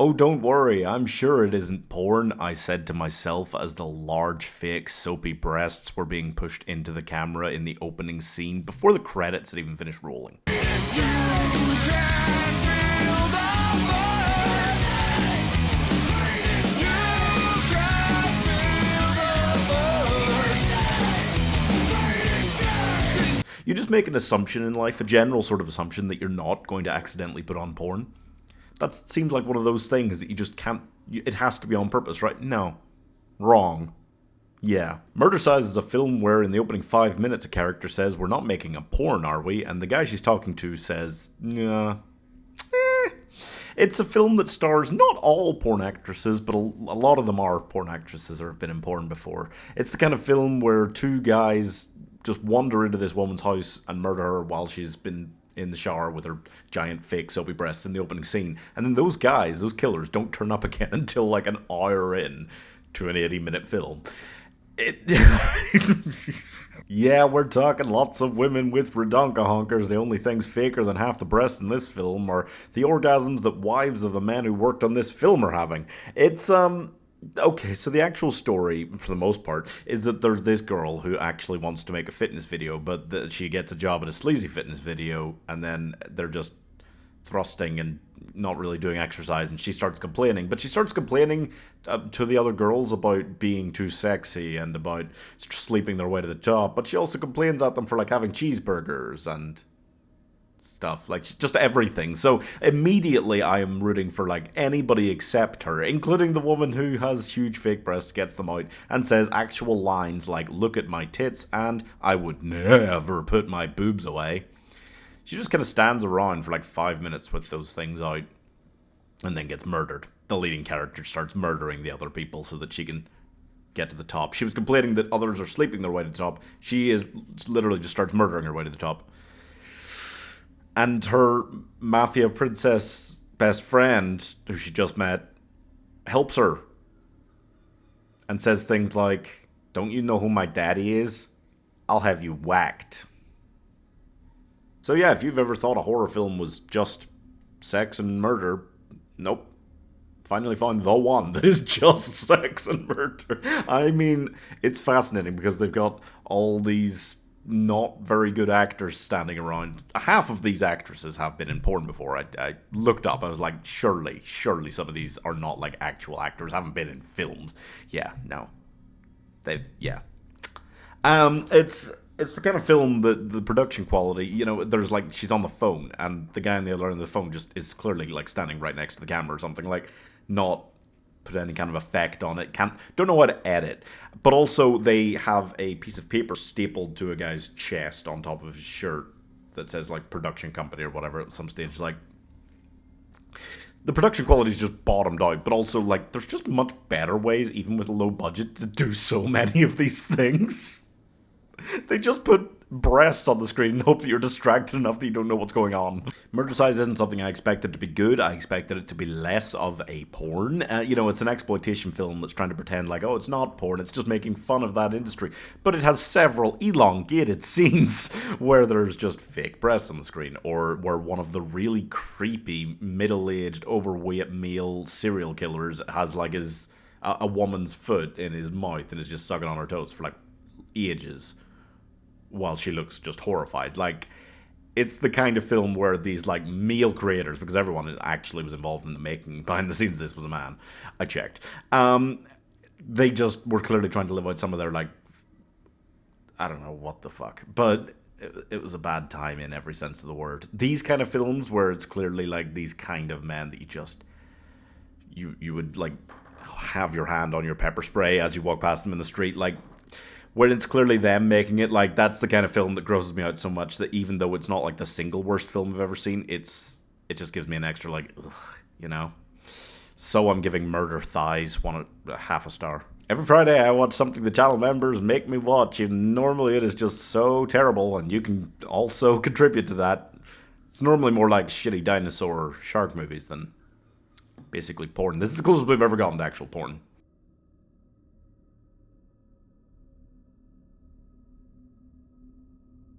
Oh, don't worry, I'm sure it isn't porn, I said to myself as the large fake soapy breasts were being pushed into the camera in the opening scene before the credits had even finished rolling. You just make an assumption in life, a general sort of assumption that you're not going to accidentally put on porn. That seems like one of those things that you just can't... It has to be on purpose, right? No. Wrong. Yeah. Murdercise is a film where in the opening 5 minutes a character says, "We're not making a porn, are we?" And the guy she's talking to says, "Nah." It's a film that stars not all porn actresses, but a lot of them are porn actresses or have been in porn before. It's the kind of film where two guys just wander into this woman's house and murder her while she's been in the shower with her giant fake soapy breasts in the opening scene. And then those guys, those killers, don't turn up again until like an hour in to an 80-minute film. Yeah, we're talking lots of women with redonka honkers. The only things faker than half the breasts in this film are the orgasms that wives of the men who worked on this film are having. It's, okay, so the actual story, for the most part, is that there's this girl who actually wants to make a fitness video, but she gets a job at a sleazy fitness video, and then they're just thrusting and not really doing exercise, and she starts complaining. But she starts complaining to the other girls about being too sexy and about sleeping their way to the top, but she also complains at them for, like, having cheeseburgers and stuff, like just everything. So immediately I am rooting for like anybody except her, including the woman who has huge fake breasts, gets them out and says actual lines like "look at my tits" and "I would never put my boobs away." She just kind of stands around for like 5 minutes with those things out and then gets murdered. The leading character starts murdering the other people so that she can get to the top. She was complaining that others are sleeping their way to the top. She is literally just starts murdering her way to the top. And her mafia princess best friend, who she just met, helps her. And says things like, "Don't you know who my daddy is? I'll have you whacked." So yeah, if you've ever thought a horror film was just sex and murder, nope. Finally found the one that is just sex and murder. I mean, it's fascinating because they've got all these not very good actors standing around. Half of these actresses have been in porn before. I looked up, I was like, surely some of these are not like actual actors, haven't been in films. Yeah, no. Yeah. It's the kind of film that the production quality, you know, there's like, she's on the phone, and the guy on the other end of the phone just is clearly like standing right next to the camera or something, like, not put any kind of effect on it, don't know how to edit. But also they have a piece of paper stapled to a guy's chest on top of his shirt that says like production company or whatever at some stage. Like, the production quality is just bottomed out, but also like there's just much better ways, even with a low budget, to do so many of these things. They just put breasts on the screen and hope that you're distracted enough that you don't know what's going on. Murdercise isn't something I expected to be good. I expected it to be less of a porn. You know, it's an exploitation film that's trying to pretend like, oh, it's not porn, it's just making fun of that industry. But it has several elongated scenes where there's just fake breasts on the screen, or where one of the really creepy, middle-aged, overweight male serial killers has like a woman's foot in his mouth and is just sucking on her toes for like ages, while she looks just horrified. Like, it's the kind of film where these, like, male creators, because everyone actually was involved in the making, behind the scenes of this was a man, I checked, they just were clearly trying to live out some of their, like, I don't know what the fuck, but it was a bad time in every sense of the word. These kind of films where it's clearly, like, these kind of men that you just, you would, like, have your hand on your pepper spray as you walk past them in the street, like, where it's clearly them making it, like, that's the kind of film that grosses me out so much that even though it's not, like, the single worst film I've ever seen, it just gives me an extra, like, ugh, you know? So I'm giving Murdercise half a star. Every Friday I watch something the channel members make me watch, and normally it is just so terrible, and you can also contribute to that. It's normally more like shitty dinosaur shark movies than basically porn. This is the closest we've ever gotten to actual porn.